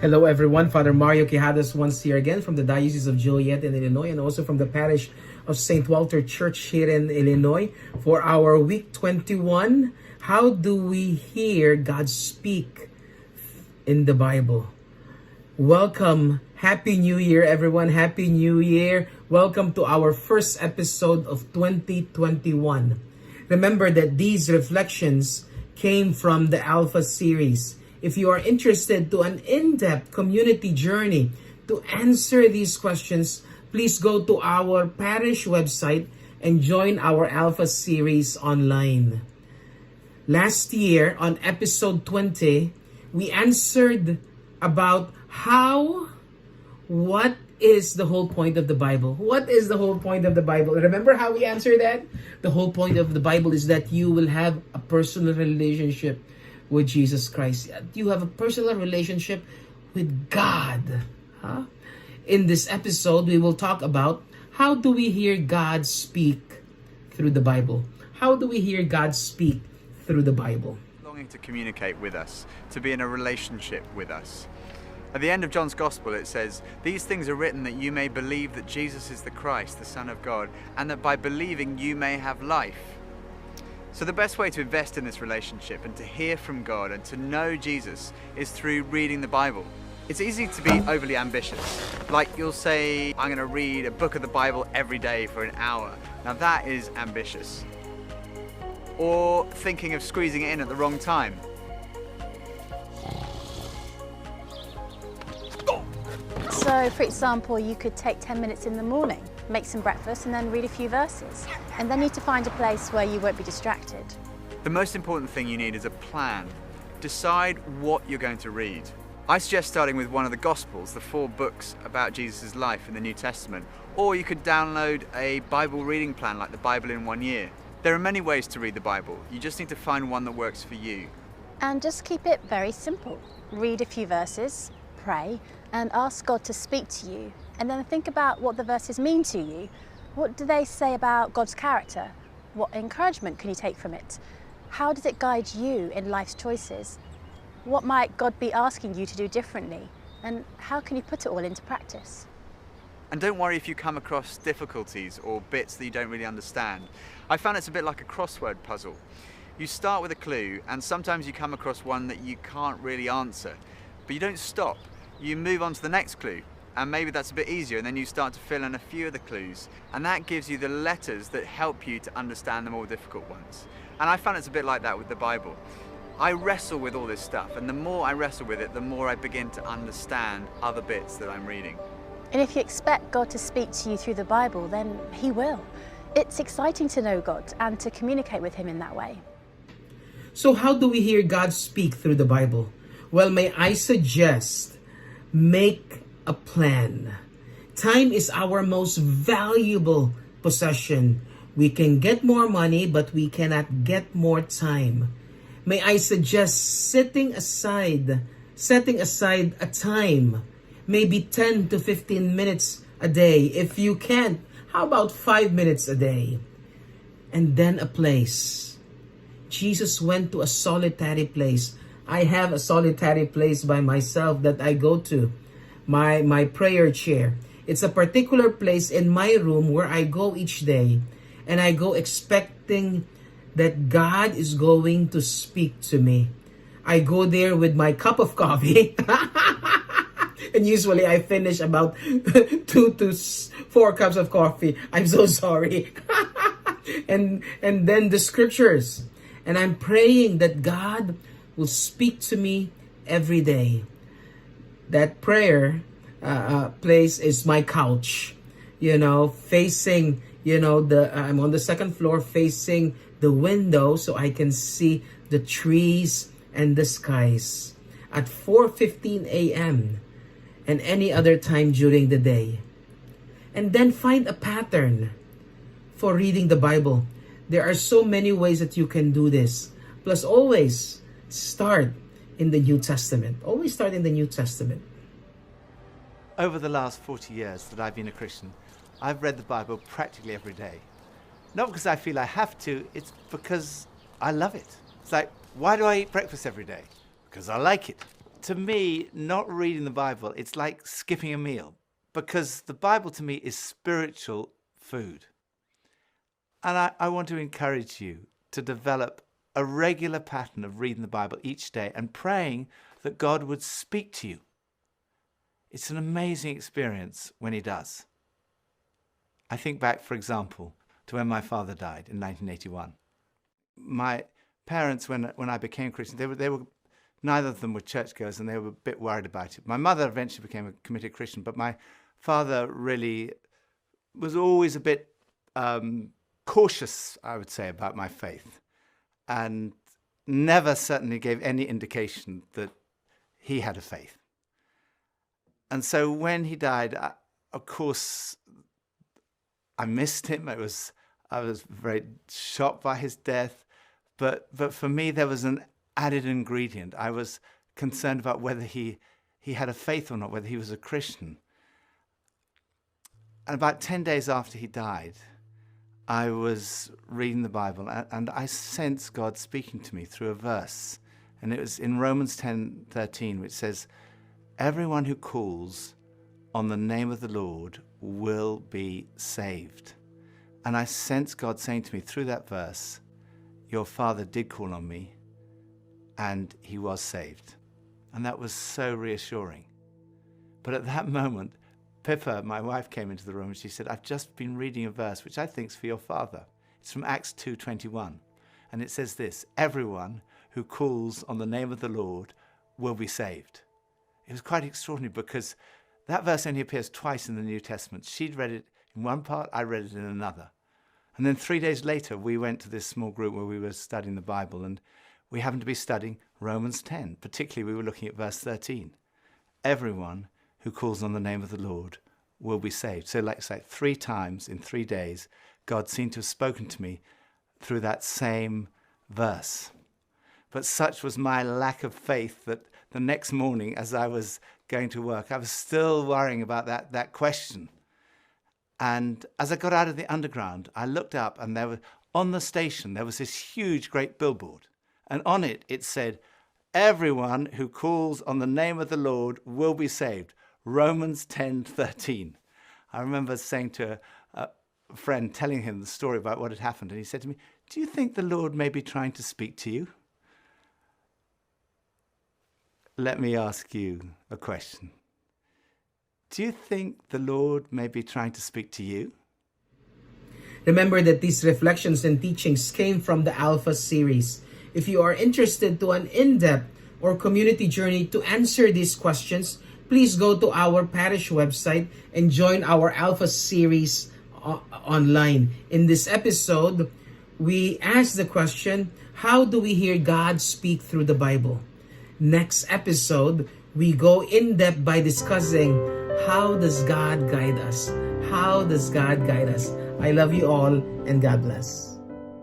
Hello everyone, Father Mario Quejadas once here again from the Diocese of Joliet in Illinois and also from the parish of St. Walter Church here in Illinois for our week 21. How do we hear God speak in the Bible? Welcome. Happy New Year everyone. Happy New Year. Welcome to our first episode of 2021. Remember that these reflections came from the Alpha series. If you are interested to an in-depth community journey to answer these questions, please go to our parish website and join our Alpha series online. Last year on episode 20, we answered about what is the whole point of the Bible? What is the whole point of the Bible? Remember how we answered that? The whole point of the Bible is that you will have a personal relationship with Jesus Christ. You have a personal relationship with God. In this episode, we will talk about how do we hear God speak through the Bible? How do we hear God speak through the Bible? Longing to communicate with us, to be in a relationship with us. At the end of John's Gospel it says, "These things are written that you may believe that Jesus is the Christ, the Son of God, and that by believing you may have life." So the best way to invest in this relationship and to hear from God and to know Jesus is through reading the Bible. It's easy to be overly ambitious. Like you'll say, I'm going to read a book of the Bible every day for an hour. Now that is ambitious. Or thinking of squeezing it in at the wrong time. So, for example, you could take 10 minutes in the morning, make some breakfast and then read a few verses. And then you need to find a place where you won't be distracted. The most important thing you need is a plan. Decide what you're going to read. I suggest starting with one of the Gospels, the 4 books about Jesus' life in the New Testament. Or you could download a Bible reading plan like the Bible in 1 year. There are many ways to read the Bible. You just need to find one that works for you. And just keep it very simple. Read a few verses, pray, and ask God to speak to you. And then think about what the verses mean to you. What do they say about God's character? What encouragement can you take from it? How does it guide you in life's choices? What might God be asking you to do differently? And how can you put it all into practice? And don't worry if you come across difficulties or bits that you don't really understand. I found it's a bit like a crossword puzzle. You start with a clue and sometimes you come across one that you can't really answer. But you don't stop. You move on to the next clue. And maybe that's a bit easier, and then you start to fill in a few of the clues. And that gives you the letters that help you to understand the more difficult ones. And I found it's a bit like that with the Bible. I wrestle with all this stuff, and the more I wrestle with it, the more I begin to understand other bits that I'm reading. And if you expect God to speak to you through the Bible, then He will. It's exciting to know God and to communicate with Him in that way. So how do we hear God speak through the Bible? Well, may I suggest, make a plan. Time is our most valuable possession. We can get more money, but we cannot get more time. May I suggest setting aside a time, maybe 10 to 15 minutes a day. If you can't, how about 5 minutes a day? And then a place. Jesus went to a solitary place. I have a solitary place by myself that I go to. My prayer chair. It's a particular place in my room where I go each day, and I go expecting that God is going to speak to me. I go there with my cup of coffee and usually I finish about 2 to 4 cups of coffee. I'm so sorry. and then the scriptures, and I'm praying that God will speak to me every day. That prayer place is my couch, facing, I'm on the second floor facing the window so I can see the trees and the skies at 4:15 a.m. and any other time during the day. And then find a pattern for reading the Bible. There are so many ways that you can do this. Plus, always start in the New Testament. Always start in the New Testament. Over the last 40 years that I've been a Christian, I've read the Bible practically every day. Not because I feel I have to, it's because I love it. It's like, why do I eat breakfast every day? Because I like it. to me, not reading the Bible, it's like skipping a meal, because the Bible to me is spiritual food. And I want to encourage you to develop a regular pattern of reading the Bible each day and praying that God would speak to you. It's an amazing experience when he does. I think back, for example, to when my father died in 1981. My parents, when I became Christian, they were neither of them were churchgoers, and they were a bit worried about it. My mother eventually became a committed Christian, but my father really was always a bit cautious, I would say, about my faith, and never certainly gave any indication that he had a faith. And so when he died, of course, I missed him. I was very shocked by his death, but for me there was an added ingredient. I was concerned about whether he had a faith or not, whether he was a Christian. And about 10 days after he died, I was reading the Bible, and I sensed God speaking to me through a verse. And it was in Romans 10:13, which says, "Everyone who calls on the name of the Lord will be saved." And I sensed God saying to me through that verse, "Your father did call on me, and he was saved." And that was so reassuring. But at that moment, Pippa, my wife, came into the room and she said, "I've just been reading a verse which I think is for your father." It's from Acts 2:21. And it says this, "Everyone who calls on the name of the Lord will be saved." It was quite extraordinary, because that verse only appears twice in the New Testament. She'd read it in one part, I read it in another. And then 3 days later, we went to this small group where we were studying the Bible, and we happened to be studying Romans 10. Particularly, we were looking at verse 13. Everyone who calls on the name of the Lord will be saved. So like I say, 3 times in 3 days, God seemed to have spoken to me through that same verse. But such was my lack of faith that the next morning, as I was going to work, I was still worrying about that question. And as I got out of the underground, I looked up, and on the station, there was this huge, great billboard. And on it, it said, "Everyone who calls on the name of the Lord will be saved." Romans 10:13. I remember saying to a friend, telling him the story about what had happened. And he said to me, "Do you think the Lord may be trying to speak to you?" Let me ask you a question. Do you think the Lord may be trying to speak to you? Remember that these reflections and teachings came from the Alpha series. If you are interested to an in-depth or community journey to answer these questions, please go to our parish website and join our Alpha series online. In this episode, we ask the question, how do we hear God speak through the Bible? Next episode, we go in-depth by discussing, how does God guide us? How does God guide us? I love you all, and God bless.